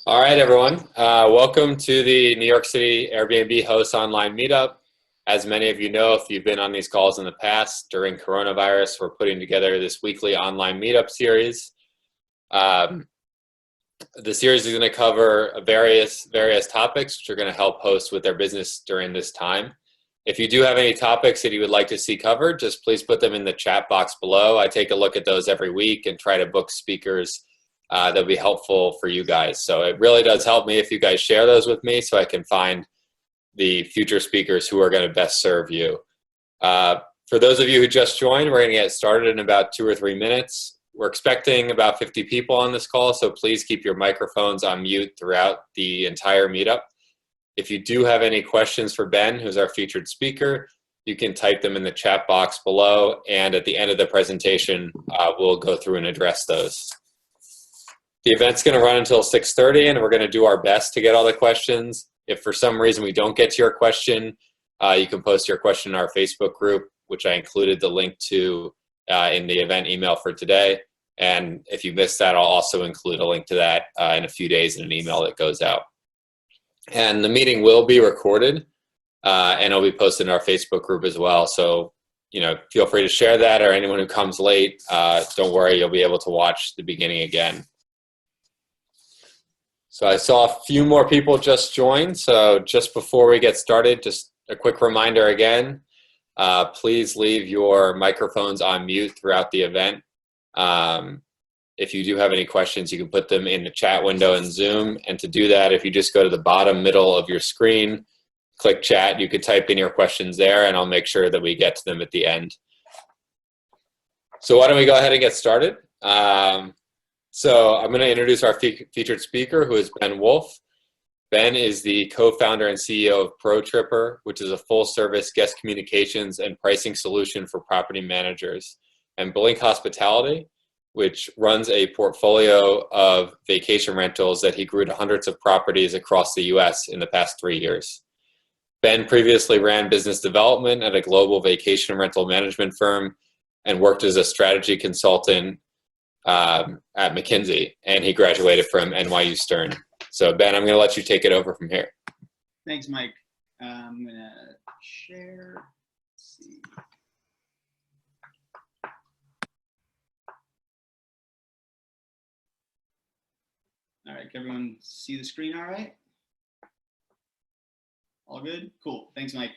All right, everyone. Welcome to the New York City Airbnb Host Online Meetup. As many of you know, if you've been on these calls in the past, during coronavirus, we're putting together this weekly online meetup series. The series is going to cover various topics which are going to help hosts with their business during this time. If you do have any topics that you would like to see covered, just please put them in the chat box below. I take a look at those every week and try to book speakers that'll be helpful for you guys. So it really does help me if you guys share those with me so I can find the future speakers who are going to best serve you. For those of you who just joined, we're going to get started in about 2 or 3 minutes. We're expecting about 50 people on this call, so please keep your microphones on mute throughout the entire meetup. If you do have any questions for Ben, who's our featured speaker, you can type them in the chat box below, and at the end of the presentation, we'll go through and address those. The event's going to run until 6:30, and we're going to do our best to get all the questions. If for some reason we don't get to your question, you can post your question in our Facebook group, which I included the link to in the event email for today. And if you missed that, I'll also include a link to that in a few days in an email that goes out. And the meeting will be recorded, and it'll be posted in our Facebook group as well. So, feel free to share that, or anyone who comes late, don't worry, you'll be able to watch the beginning again. So I saw a few more people just join. So just before we get started, just a quick reminder again, please leave your microphones on mute throughout the event. If you do have any questions, you can put them in the chat window in Zoom. And to do that, if you just go to the bottom middle of your screen, click chat, you could type in your questions there, and I'll make sure that we get to them at the end. So why don't we go ahead and get started? So I'm going to introduce our featured speaker, who is Ben Wolf. Ben is the co-founder and CEO of ProTripper, which is a full-service guest communications and pricing solution for property managers, and Blink Hospitality, which runs a portfolio of vacation rentals that he grew to hundreds of properties across the U.S. in the past 3 years. Ben previously ran business development at a global vacation rental management firm and worked as a strategy consultant at McKinsey, and he graduated from NYU Stern. So Ben, I'm going to let you take it over from here. Thanks, Mike. I'm going to share. Let's see. All right, can everyone see the screen all right? All good? Cool. Thanks, Mike.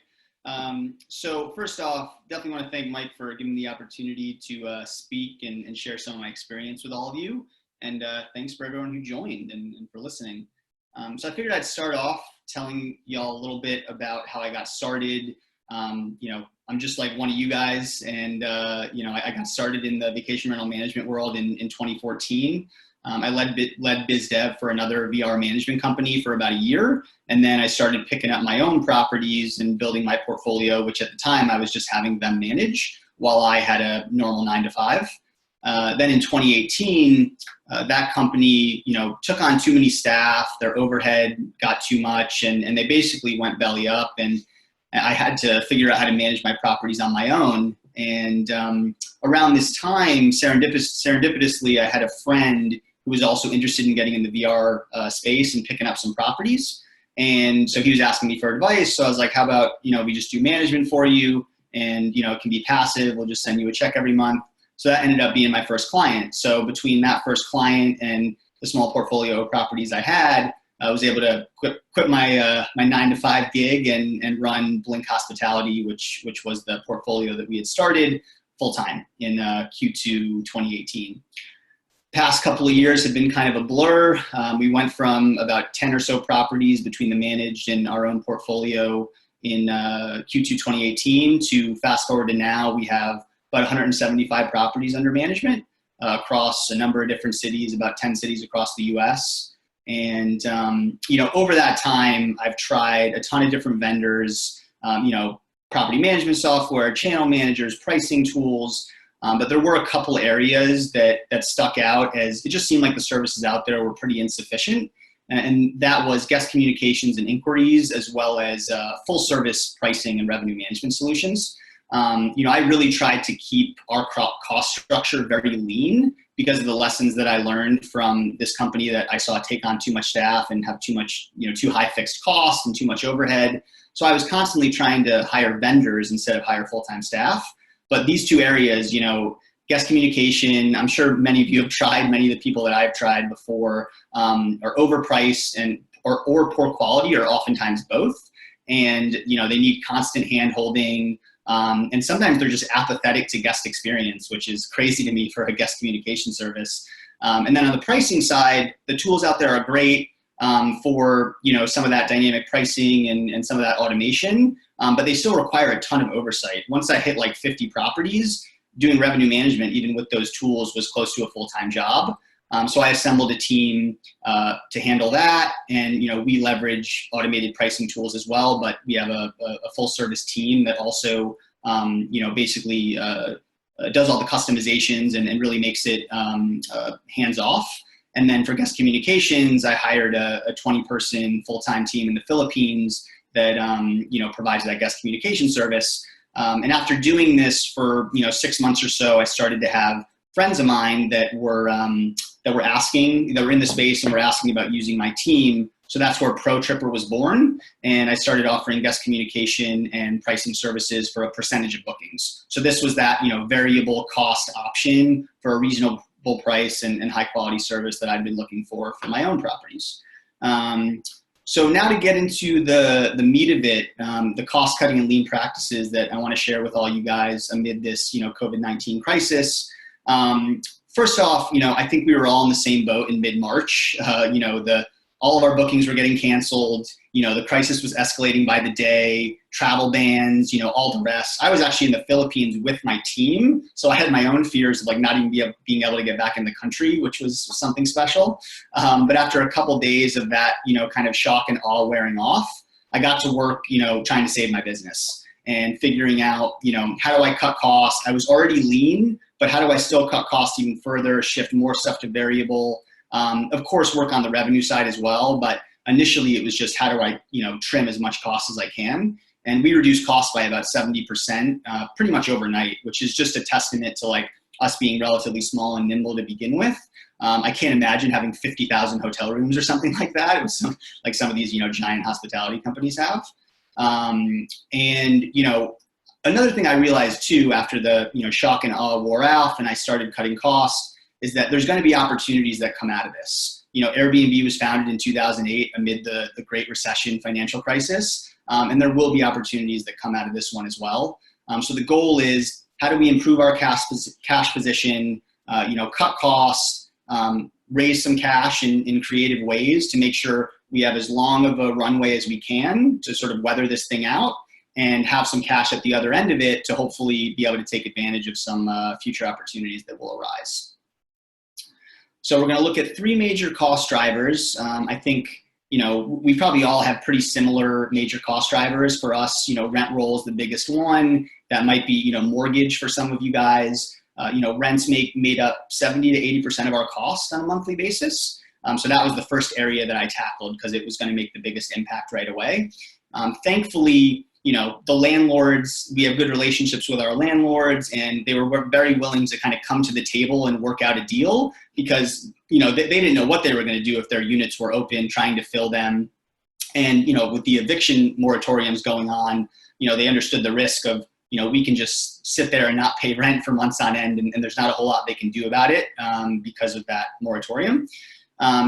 So first off, definitely want to thank Mike for giving me the opportunity to speak and share some of my experience with all of you. And thanks for everyone who joined and for listening. So I figured I'd start off telling y'all a little bit about how I got started. I'm just like one of you guys, and I got started in the vacation rental management world in 2014. I led biz dev for another VR management company for about a year. And then I started picking up my own properties and building my portfolio, which at the time I was just having them manage while I had a normal 9-to-5. Then in 2018, that company, took on too many staff, their overhead got too much, and they basically went belly up, and I had to figure out how to manage my properties on my own. And around this time, serendipitously, I had a friend who was also interested in getting in the VR space and picking up some properties. And so he was asking me for advice. So I was like, how about, we just do management for you, and, it can be passive. We'll just send you a check every month. So that ended up being my first client. So between that first client and the small portfolio of properties I had, I was able to quit my 9-to-5 gig and run Blink Hospitality, which was the portfolio that we had started full time in Q2 2018. Past couple of years have been kind of a blur. We went from about 10 or so properties between the managed and our own portfolio in Q2 2018 to fast forward to now, we have about 175 properties under management across a number of different cities, about 10 cities across the US. And, over that time, I've tried a ton of different vendors, property management software, channel managers, pricing tools. But there were a couple areas that stuck out as it just seemed like the services out there were pretty insufficient. And that was guest communications and inquiries, as well as full service pricing and revenue management solutions. I really tried to keep our cost structure very lean because of the lessons that I learned from this company that I saw take on too much staff and have too much, too high fixed costs and too much overhead. So I was constantly trying to hire vendors instead of hire full-time staff. But these two areas, guest communication, I'm sure many of you have tried, many of the people that I've tried before are overpriced or poor quality, or oftentimes both. And, they need constant hand-holding. And sometimes they're just apathetic to guest experience, which is crazy to me for a guest communication service. And then on the pricing side, the tools out there are great for, some of that dynamic pricing and some of that automation, but they still require a ton of oversight. Once I hit like 50 properties, doing revenue management, even with those tools, was close to a full-time job. So I assembled a team to handle that, and we leverage automated pricing tools as well. But we have a full-service team that also basically does all the customizations and really makes it hands-off. And then for guest communications, I hired a 20-person full-time team in the Philippines that provides that guest communication service. And after doing this for 6 months or so, I started to have friends of mine that were in the space and were asking about using my team. So that's where ProTripper was born. And I started offering guest communication and pricing services for a percentage of bookings. So this was that, variable cost option for a reasonable price and high quality service that I've been looking for my own properties. So now to get into the meat of it, the cost cutting and lean practices that I want to share with all you guys amid this, COVID-19 crisis. First off, I think we were all in the same boat in mid-March. All of our bookings were getting canceled. The crisis was escalating by the day, travel bans, all the rest. I was actually in the Philippines with my team. So I had my own fears of not even being able to get back in the country, which was something special. But after a couple days of that, kind of shock and awe wearing off, I got to work, trying to save my business and figuring out, how do I cut costs? I was already lean, but how do I still cut costs even further, shift more stuff to variable? Of course, work on the revenue side as well, but initially it was just how do I, trim as much cost as I can. And we reduced costs by about 70%, pretty much overnight, which is just a testament to us being relatively small and nimble to begin with. I can't imagine having 50,000 hotel rooms or something like that. It was some of these, giant hospitality companies have. Another thing I realized too, after the, shock and awe wore off and I started cutting costs, is that there's going to be opportunities that come out of this. Airbnb was founded in 2008 amid the Great Recession financial crisis, and there will be opportunities that come out of this one as well. So the goal is, how do we improve our cash position, cut costs, raise some cash in creative ways to make sure we have as long of a runway as we can to sort of weather this thing out, and have some cash at the other end of it to hopefully be able to take advantage of some future opportunities that will arise. So we're going to look at three major cost drivers. I think, we probably all have pretty similar major cost drivers. For us, rent roll is the biggest one. That might be, mortgage for some of you guys. Rents made up 70 to 80% of our costs on a monthly basis. So that was the first area that I tackled because it was going to make the biggest impact right away. Thankfully, the landlords, we have good relationships with our landlords, and they were very willing to kind of come to the table and work out a deal because, they didn't know what they were going to do if their units were open, trying to fill them. And, with the eviction moratoriums going on, they understood the risk of, we can just sit there and not pay rent for months on end, and there's not a whole lot they can do about it because of that moratorium.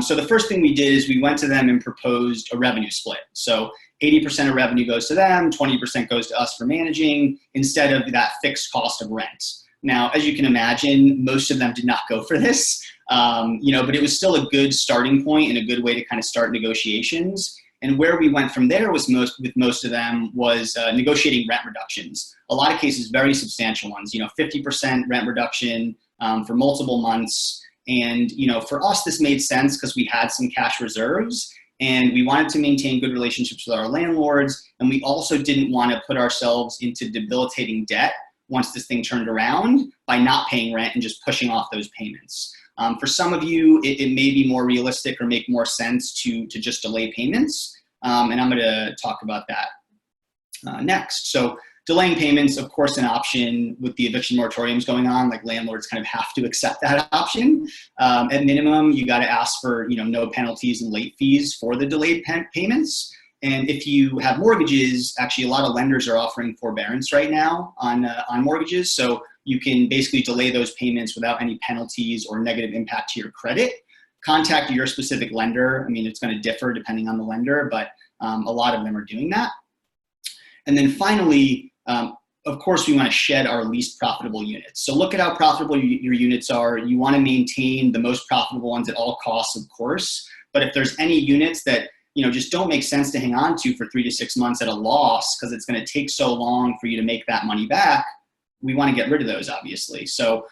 So the first thing we did is we went to them and proposed a revenue split. So 80% of revenue goes to them, 20% goes to us for managing, instead of that fixed cost of rent. Now, as you can imagine, most of them did not go for this, but it was still a good starting point and a good way to kind of start negotiations. And where we went from there with most of them was negotiating rent reductions. A lot of cases, very substantial ones, 50% rent reduction for multiple months. And, for us, this made sense because we had some cash reserves and we wanted to maintain good relationships with our landlords. And we also didn't want to put ourselves into debilitating debt once this thing turned around by not paying rent and just pushing off those payments. For some of you, it may be more realistic or make more sense to just delay payments. And I'm going to talk about that next. So delaying payments, of course, an option with the eviction moratoriums going on. Like landlords kind of have to accept that option. At minimum, you got to ask for no penalties and late fees for the delayed payments. And if you have mortgages, actually a lot of lenders are offering forbearance right now on mortgages. So you can basically delay those payments without any penalties or negative impact to your credit. Contact your specific lender. I mean, it's going to differ depending on the lender, but a lot of them are doing that. And then finally, of course, we want to shed our least profitable units. So look at how profitable your units are. You want to maintain the most profitable ones at all costs, of course. But if there's any units that just don't make sense to hang on to for 3 to 6 months at a loss because it's going to take so long for you to make that money back, we want to get rid of those, obviously. So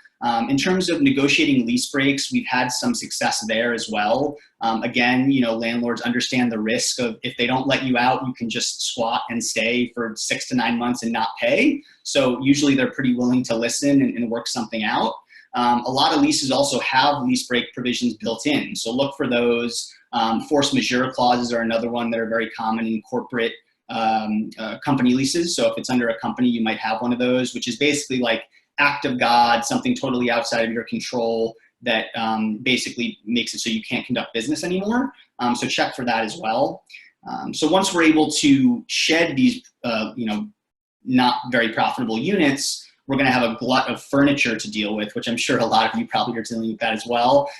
in terms of negotiating lease breaks, we've had some success there as well. Again, landlords understand the risk of if they don't let you out, you can just squat and stay for 6 to 9 months and not pay. So usually they're pretty willing to listen and work something out. A lot of leases also have lease break provisions built in. So look for those. Force majeure clauses are another one that are very common in corporate company leases. So if it's under a company, you might have one of those, which is basically like act of God, something totally outside of your control that basically makes it so you can't conduct business anymore. So check for that as well. So once we're able to shed these, not very profitable units, we're going to have a glut of furniture to deal with, which I'm sure a lot of you probably are dealing with that as well.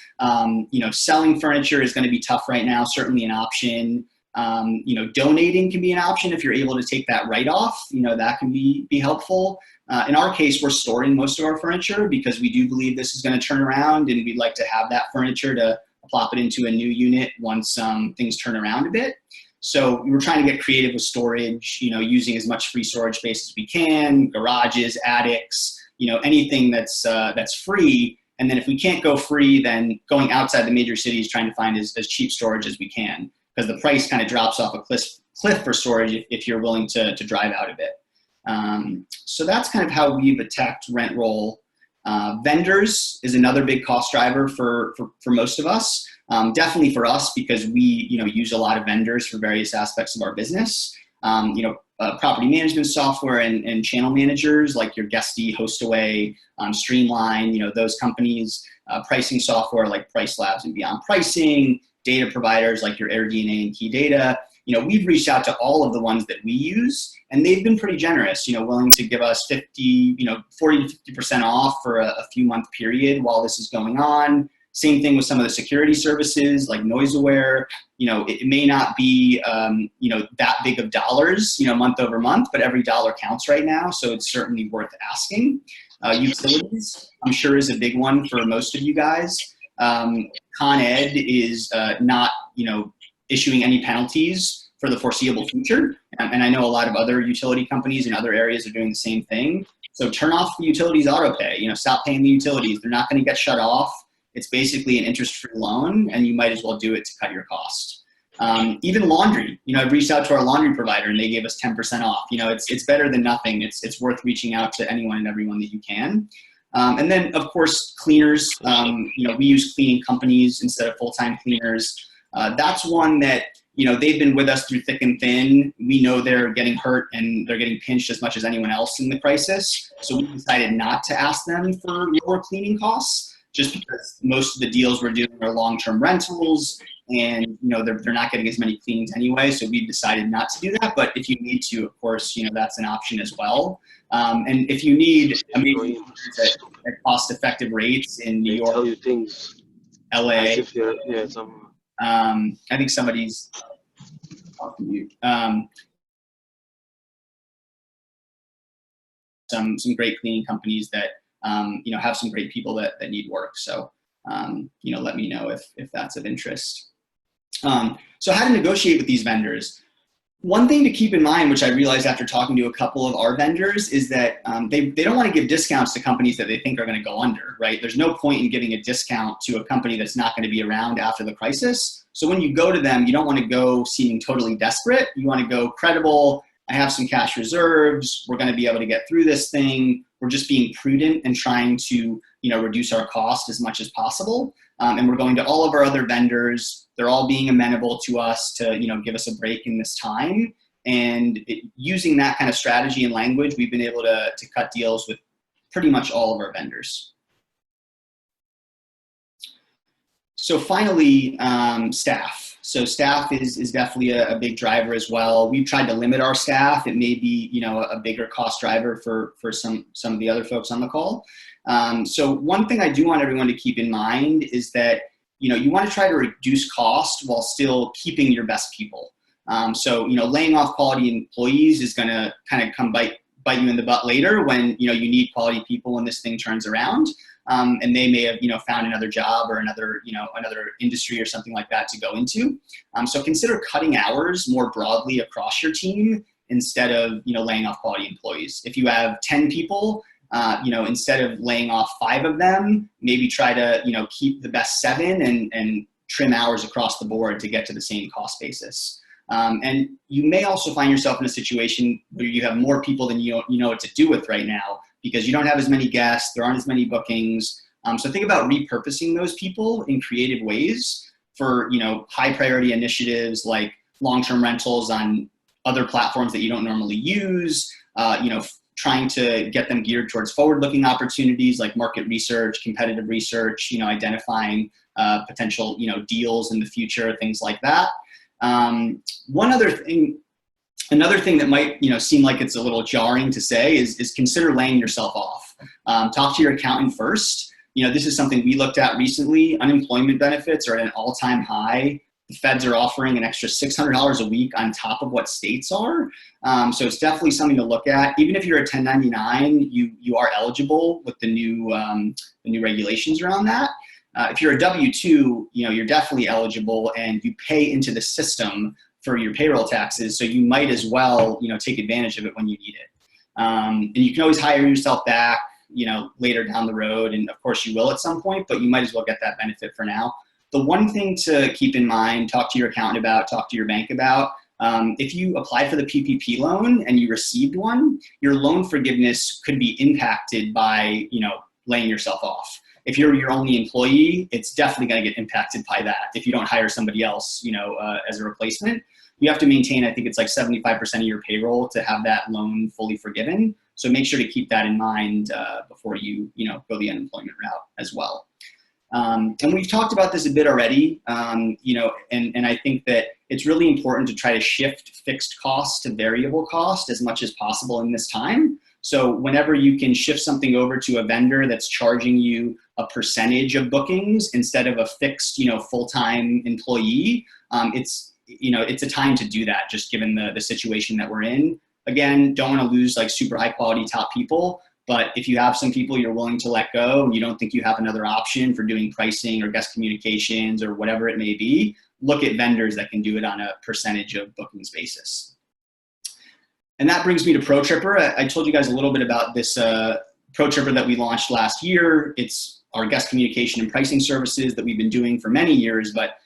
Selling furniture is going to be tough right now, certainly an option. Donating can be an option if you're able to take that write-off. That can be helpful. In our case, we're storing most of our furniture because we do believe this is going to turn around, and we'd like to have that furniture to plop it into a new unit once things turn around a bit. So we're trying to get creative with storage, using as much free storage space as we can, garages, attics, anything that's free. And then if we can't go free, then going outside the major cities, trying to find as cheap storage as we can, because the price kind of drops off a cliff for storage if you're willing to drive out a bit. So that's kind of how we've attacked rent roll. Vendors is another big cost driver for most of us. Definitely for us because we use a lot of vendors for various aspects of our business. Property management software and channel managers like your Guesty, Hostaway, Streamline, those companies. Pricing software like Price Labs and Beyond Pricing. Data providers like your AirDNA and Key Data. We've reached out to all of the ones that we use, and they've been pretty generous, willing to give us 40 to 50% off for a few month period while this is going on. Same thing with some of the security services like NoiseAware. It may not be, that big of dollars, month over month, but every dollar counts right now. So it's certainly worth asking. Utilities, I'm sure, is a big one for most of you guys. ConEd is not, issuing any penalties for the foreseeable future. And I know a lot of other utility companies in other areas are doing the same thing. So turn off the utilities auto pay, stop paying the utilities. They're not going to get shut off. It's basically an interest-free loan, and you might as well do it to cut your cost. Even laundry, I've reached out to our laundry provider and they gave us 10% off. It's better than nothing. It's worth reaching out to anyone and everyone that you can. And then of course, cleaners, we use cleaning companies instead of full-time cleaners. That's one that, they've been with us through thick and thin. We know they're getting hurt and they're getting pinched as much as anyone else in the crisis. So we decided not to ask them for lower cleaning costs, just because most of the deals we're doing are long-term rentals and, they're not getting as many cleanings anyway. So we decided not to do that. But if you need to, of course, that's an option as well. And if you need amazing at cost-effective rates in New York, tell you things LA, as if you're, I think somebody's talking to you. Some great cleaning companies that have some great people that need work. So let me know if that's of interest. So how to negotiate with these vendors. One thing to keep in mind, which I realized after talking to a couple of our vendors, is that they don't want to give discounts to companies that they think are going to go under, right? There's no point in giving a discount to a company that's not going to be around after the crisis. So when you go to them, you don't want to go seeming totally desperate. You want to go credible. I have some cash reserves. We're going to be able to get through this thing. We're just being prudent and trying to, reduce our cost as much as possible. And we're going to all of our other vendors. They're all being amenable to us to, give us a break in this time. And using that kind of strategy and language, we've been able to cut deals with pretty much all of our vendors. So finally, staff. So staff is definitely a big driver as well. We've tried to limit our staff. It may be, you know, a bigger cost driver for some of the other folks on the call. So one thing I do want everyone to keep in mind is that, you know, you want to try to reduce cost while still keeping your best people. So, you know, laying off quality employees is going to kind of come bite you in the butt later when, you know, you need quality people when this thing turns around. And they may have, you know, found another job or another industry or something like that to go into. So consider cutting hours more broadly across your team instead of, you know, laying off quality employees. If you have 10 people, you know, instead of laying off 5 of them, maybe try to, you know, keep the best 7 and trim hours across the board to get to the same cost basis. And you may also find yourself in a situation where you have more people than you know what to do with right now because you don't have as many guests, there aren't as many bookings. So think about repurposing those people in creative ways for, you know, high priority initiatives like long-term rentals on other platforms that you don't normally use, you know, trying to get them geared towards forward-looking opportunities like market research, competitive research, you know, identifying potential, you know, deals in the future, things like that. Another thing that might, you know, seem like it's a little jarring to say is consider laying yourself off. Talk to your accountant first. You know, this is something we looked at recently. Unemployment benefits are at an all-time high. The feds are offering an extra $600 a week on top of what states are. So it's definitely something to look at. Even if you're a 1099, you are eligible with the new regulations around that. If you're a W-2, you know, you're definitely eligible and you pay into the system for your payroll taxes. So you might as well, you know, take advantage of it when you need it. And you can always hire yourself back, you know, later down the road. And of course you will at some point, but you might as well get that benefit for now. The one thing to keep in mind, talk to your accountant about, talk to your bank about, if you apply for the PPP loan and you received one, your loan forgiveness could be impacted by, you know, laying yourself off. If you're your only employee, it's definitely going to get impacted by that. If you don't hire somebody else, you know, as a replacement, you have to maintain, I think it's like 75% of your payroll to have that loan fully forgiven. So make sure to keep that in mind before you know, go the unemployment route as well. And we've talked about this a bit already, you know, and I think that it's really important to try to shift fixed costs to variable cost as much as possible in this time. So whenever you can shift something over to a vendor that's charging you a percentage of bookings instead of a fixed, you know, full-time employee, it's a time to do that, just given the situation that we're in. Again, don't want to lose like super high quality top people, but if you have some people you're willing to let go and you don't think you have another option for doing pricing or guest communications or whatever it may be, look at vendors that can do it on a percentage of bookings basis. And that brings me to ProTripper. I told you guys a little bit about this ProTripper that we launched last year. It's our guest communication and pricing services that we've been doing for many years, but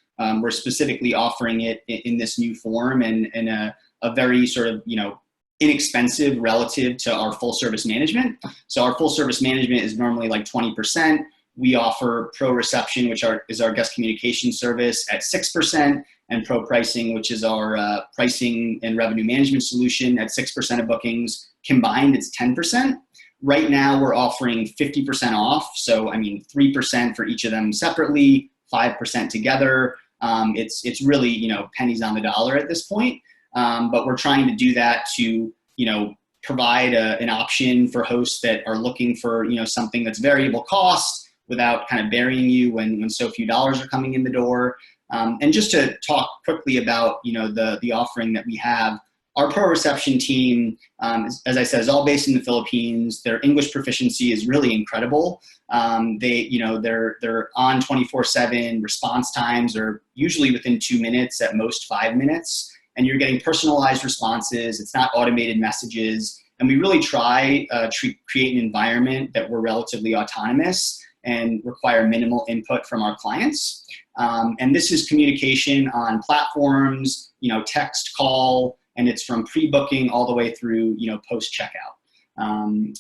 we're specifically offering it in this new form and a very sort of, you know, inexpensive relative to our full service management. So our full service management is normally like 20%. We offer Pro Reception, which is our guest communication service, at 6%, and Pro Pricing, which is our pricing and revenue management solution, at 6% of bookings. Combined, it's 10%. Right now, we're offering 50% off. So, I mean, 3% for each of them separately, 5% together. It's really, you know, pennies on the dollar at this point. But we're trying to do that to, you know, provide an option for hosts that are looking for, you know, something that's variable cost without kind of burying you when so few dollars are coming in the door. And just to talk quickly about, you know, the offering that we have, our Pro Reception team, as I said, is all based in the Philippines. Their English proficiency is really incredible. They're on 24/7. Response times are usually within 2 minutes, at most 5 minutes. And you're getting personalized responses. It's not automated messages. And we really try to create an environment that we're relatively autonomous and require minimal input from our clients. And this is communication on platforms, you know, text, call, and it's from pre-booking all the way through, you know, post-checkout.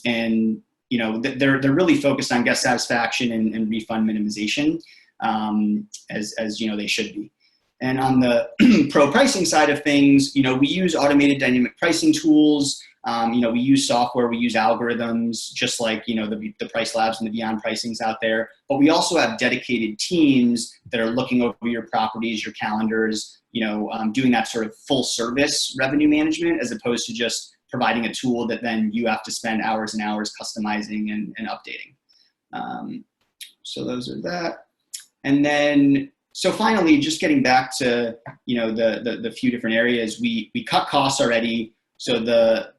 And, you know, they're really focused on guest satisfaction and refund minimization, as you know, they should be. And on the pro pricing side of things, we use automated dynamic pricing tools. We use software, we use algorithms, just like, the Price Labs and the Beyond Pricings out there. But we also have dedicated teams that are looking over your properties, your calendars, doing that sort of full service revenue management, as opposed to just providing a tool that then you have to spend hours and hours customizing and updating. So those are that. And then, so finally, just getting back to, the few different areas, we cut costs already. So the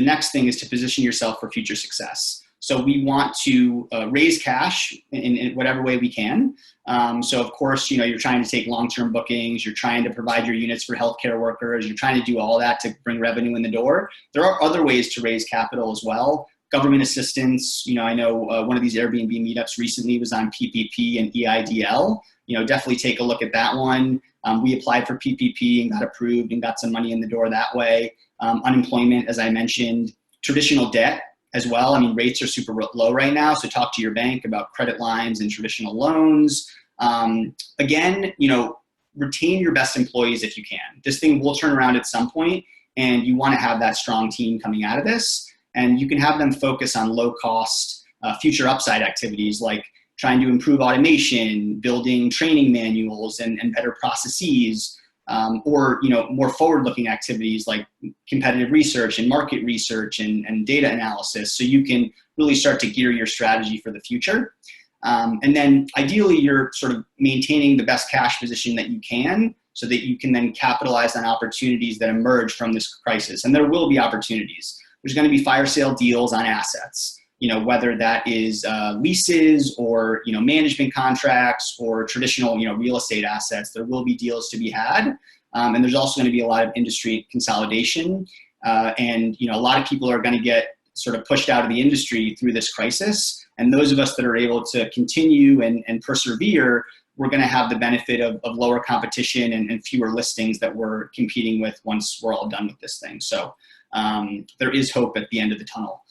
next thing is to position yourself for future success. So we want to raise cash in whatever way we can. So of course, you're trying to take long-term bookings, you're trying to provide your units for healthcare workers, you're trying to do all that to bring revenue in the door. There are other ways to raise capital as well. Government assistance, I know one of these Airbnb meetups recently was on PPP and EIDL. Definitely take a look at that one. We applied for PPP and got approved and got some money in the door that way. Unemployment, as I mentioned, traditional debt as well. I mean, rates are super low right now, so talk to your bank about credit lines and traditional loans. Again, retain your best employees if you can. This thing will turn around at some point, and you want to have that strong team coming out of this. And you can have them focus on low-cost future upside activities like trying to improve automation, building training manuals and better processes, or more forward-looking activities like competitive research and market research and data analysis, so you can really start to gear your strategy for the future. And then ideally, you're sort of maintaining the best cash position that you can so that you can then capitalize on opportunities that emerge from this crisis. And there will be opportunities. There's going to be fire sale deals on assets, whether that is leases or, management contracts or traditional, real estate assets. There will be deals to be had. And there's also going to be a lot of industry consolidation. And, a lot of people are going to get sort of pushed out of the industry through this crisis. And those of us that are able to continue and persevere, we're going to have the benefit of lower competition and fewer listings that we're competing with once we're all done with this thing. So there is hope at the end of the tunnel.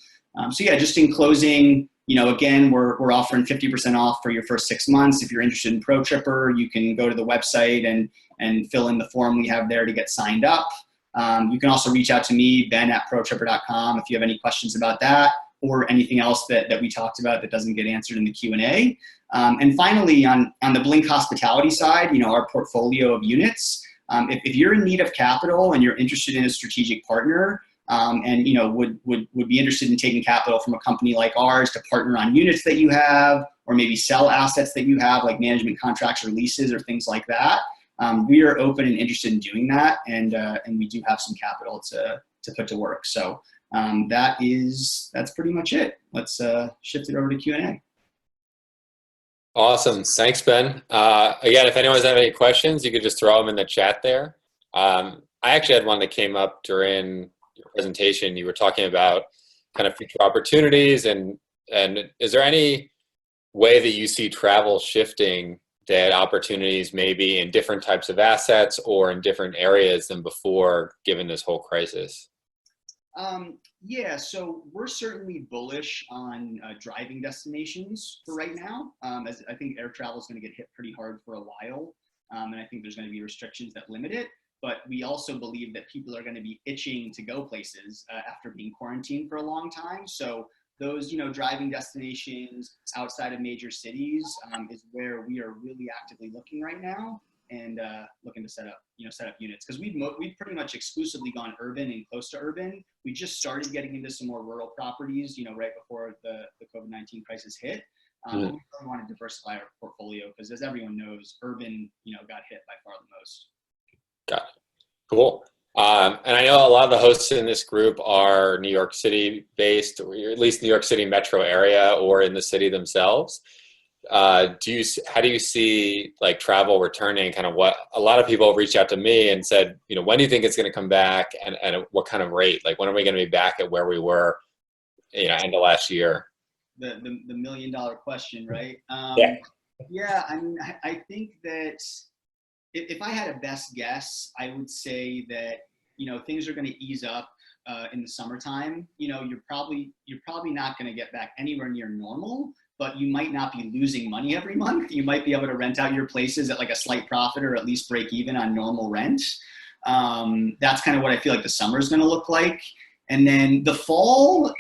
So yeah, just in closing, again, we're offering 50% off for your first 6 months. If you're interested in Pro Tripper, you can go to the website and fill in the form we have there to get signed up. You can also reach out to me, ben@protripper.com, if you have any questions about that or anything else that we talked about that doesn't get answered in the Q&A. And finally, on the Blink Hospitality side, our portfolio of units, if you're in need of capital and you're interested in a strategic partner, and would be interested in taking capital from a company like ours to partner on units that you have, or maybe sell assets that you have, like management contracts or leases or things like that, we are open and interested in doing that, and we do have some capital to put to work. So that's pretty much it. Let's shift it over to Q&A. Awesome. Thanks, Ben. Again, if anyone has any questions, you could just throw them in the chat there. I actually had one that came up during your presentation. You were talking about kind of future opportunities, and is there any way that you see travel shifting, that opportunities maybe in different types of assets or in different areas than before, given this whole crisis? Yeah, so we're certainly bullish on driving destinations for right now, as I think air travel is going to get hit pretty hard for a while, and I think there's going to be restrictions that limit it. But we also believe that people are going to be itching to go places after being quarantined for a long time. So those, driving destinations outside of major cities is where we are really actively looking right now, and looking to set up units, because we've pretty much exclusively gone urban and close to urban. We just started getting into some more rural properties, right before the COVID-19 crisis hit. We really want to diversify our portfolio because, as everyone knows, urban, got hit by far the most. Got it. Cool. And I know a lot of the hosts in this group are New York City based, or at least New York City metro area, or in the city themselves. How do you see like travel returning? Kind of what a lot of people have reached out to me and said, when do you think it's going to come back, and what kind of rate? Like, when are we going to be back at where we were, end of last year? The $1 million question, right? Yeah. Yeah. I mean, I think that if I had a best guess, I would say that, things are going to ease up in the summertime. You're probably not going to get back anywhere near normal, but you might not be losing money every month. You might be able to rent out your places at like a slight profit or at least break even on normal rent. That's kind of what I feel like the summer is going to look like. And then the fall,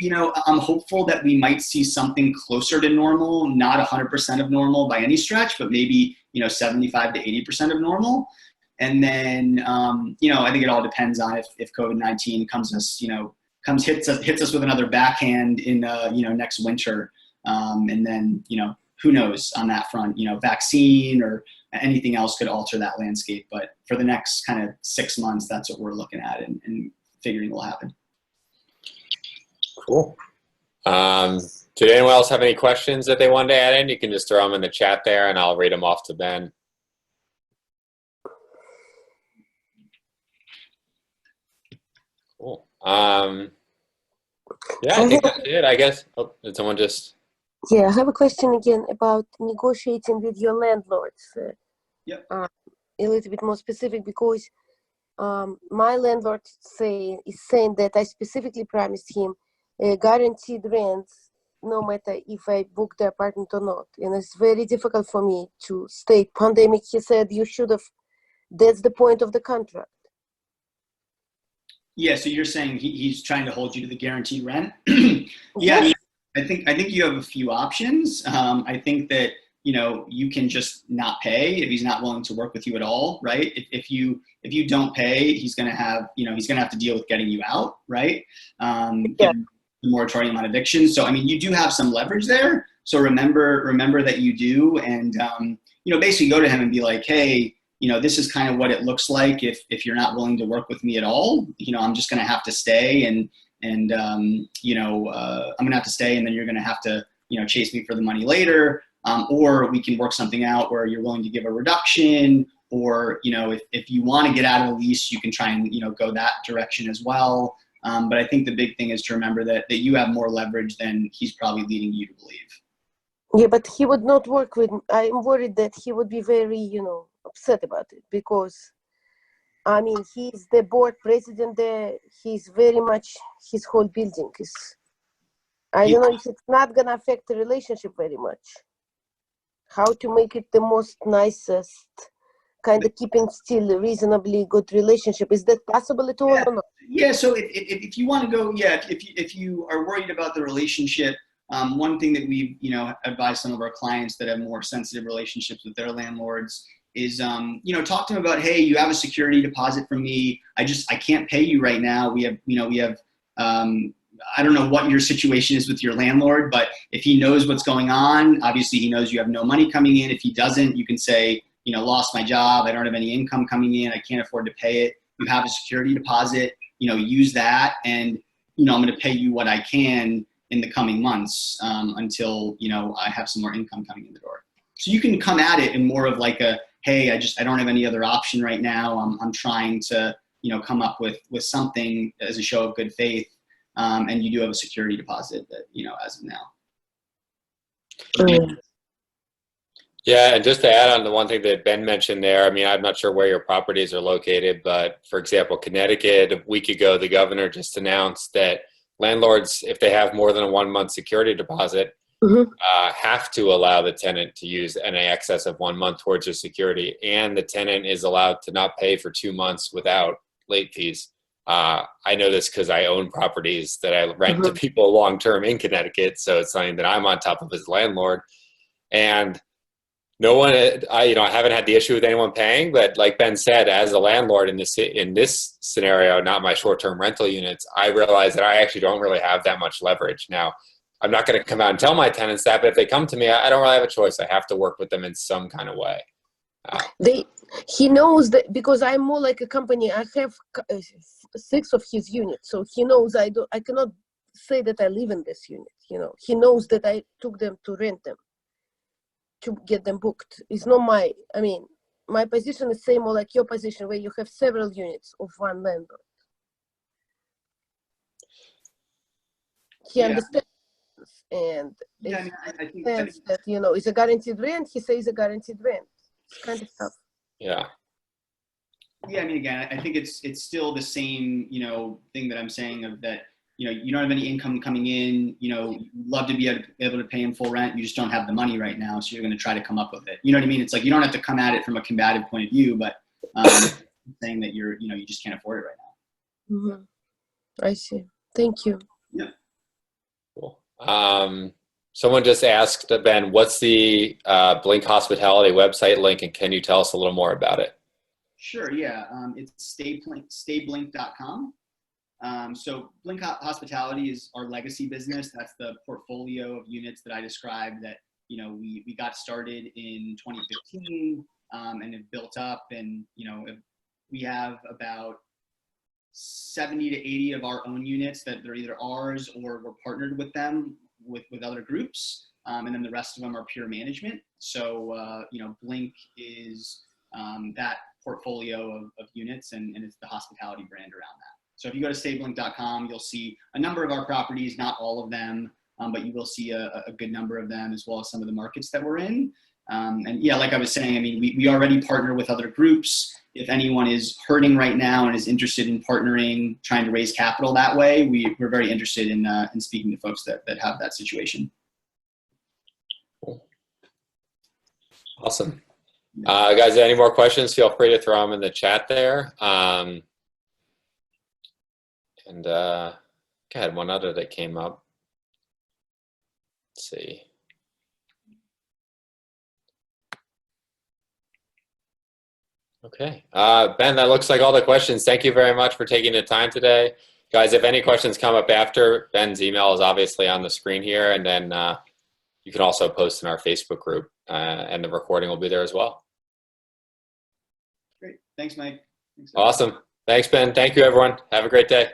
I'm hopeful that we might see something closer to normal, not 100% of normal by any stretch, but maybe, 75 to 80% of normal. And then, I think it all depends on if COVID-19 hits us with another backhand in, next winter. And then, who knows on that front, vaccine or anything else could alter that landscape. But for the next kind of 6 months, that's what we're looking at and figuring will happen. Cool. Did anyone else have any questions that they wanted to add in? You can just throw them in the chat there and I'll read them off to Ben. Cool. Yeah, I think that's it, I guess. Oh, did someone just... Yeah, I have a question again about negotiating with your landlords. Yep. A little bit more specific, because my landlord is saying that I specifically promised him guaranteed rent no matter if I book the apartment or not. And it's very difficult for me to stay. Pandemic, he said, you should have, that's the point of the contract. Yeah, so you're saying he's trying to hold you to the guaranteed rent? Yes. I think you have a few options. I think that, you can just not pay if he's not willing to work with you at all, right? If you don't pay, he's going to have to deal with getting you out, right? Given the moratorium on evictions. So, you do have some leverage there. So remember that you do. And, basically go to him and be like, hey, this is kind of what it looks like if you're not willing to work with me at all. I'm just going to have to stay and I'm going to have to stay, and then you're going to have to, chase me for the money later. Or we can work something out where you're willing to give a reduction, or, if you want to get out of the lease, you can try and, go that direction as well. But I think the big thing is to remember that you have more leverage than he's probably leading you to believe. Yeah, but he would not work with me. I'm worried that he would be very, upset about it, because he's the board president there. He's very much, his whole building is, I don't know if it's not going to affect the relationship very much. How to make it the most nicest, kind of keeping still a reasonably good relationship. Is that possible at all or not? Yeah, so if you want to go, if you are worried about the relationship, one thing that we've, advised some of our clients that have more sensitive relationships with their landlords is, talk to them about, hey, you have a security deposit from me. I can't pay you right now. We have, I don't know what your situation is with your landlord, but if he knows what's going on, obviously he knows you have no money coming in. If he doesn't, you can say, lost my job. I don't have any income coming in. I can't afford to pay it. You have a security deposit, use that. And, I'm going to pay you what I can in the coming months until, I have some more income coming in the door. So you can come at it in more of like a, hey, I don't have any other option right now. I'm trying to, come up with something as a show of good faith. And you do have a security deposit that, as of now. Yeah, and just to add on the one thing that Ben mentioned there, I'm not sure where your properties are located, but for example, Connecticut, a week ago, the governor just announced that landlords, if they have more than a 1 month security deposit, have to allow the tenant to use any excess of 1 month towards their security, and the tenant is allowed to not pay for 2 months without late fees. I know this because I own properties that I rent to people long-term in Connecticut, so it's something that I'm on top of as landlord. And no one, I haven't had the issue with anyone paying, but like Ben said, as a landlord in this scenario, not my short-term rental units, I realize that I actually don't really have that much leverage. Now, I'm not going to come out and tell my tenants that, but if they come to me, I don't really have a choice. I have to work with them in some kind of way. He knows that, because I'm more like a company. I have 6 of his units, so he knows I cannot say that I live in this unit. He knows that I took them to rent them, to get them booked. It's not my position is same or like your position, where you have several units of one landlord. He understands, and I think that it's a guaranteed rent. He says a guaranteed rent. It's kind of tough. Yeah. Yeah, again, I think it's still the same, thing that I'm saying of that, you know, you don't have any income coming in, you know, you'd love to be able to pay in full rent. You just don't have the money right now. So you're going to try to come up with it. You know what I mean? It's like, you don't have to come at it from a combative point of view, but saying that you're, you know, you just can't afford it right now. Mm-hmm. I see. Thank you. Yeah. Cool. Someone just asked, Ben, what's the Blink Hospitality website link, and can you tell us a little more about it? Sure, yeah. It's stayblink.com. So Blink Hospitality is our legacy business. That's the portfolio of units that I described that, you know, we got started in 2015 and have built up. And, you know, we have about 70 to 80 of our own units that they're either ours or we're partnered with them with other groups. And then the rest of them are pure management. So, you know, Blink is that portfolio of units, and it's the hospitality brand around that. So if you go to stayblink.com, you'll see a number of our properties, not all of them, but you will see a good number of them, as well as some of the markets that we're in. And yeah, like I was saying, I mean, we already partner with other groups. If anyone is hurting right now and is interested in partnering, trying to raise capital that way, we're very interested in speaking to folks that have that situation. Cool. Awesome. Guys, any more questions, feel free to throw them in the chat there. And I had one other that came up. Let's see. Okay. Ben, that looks like all the questions. Thank you very much for taking the time today. Guys, if any questions come up after, Ben's email is obviously on the screen here, and then you can also post in our Facebook group, and the recording will be there as well. Great. Thanks, Mike. Thanks, awesome. Thanks, Ben. Thank you, everyone. Have a great day.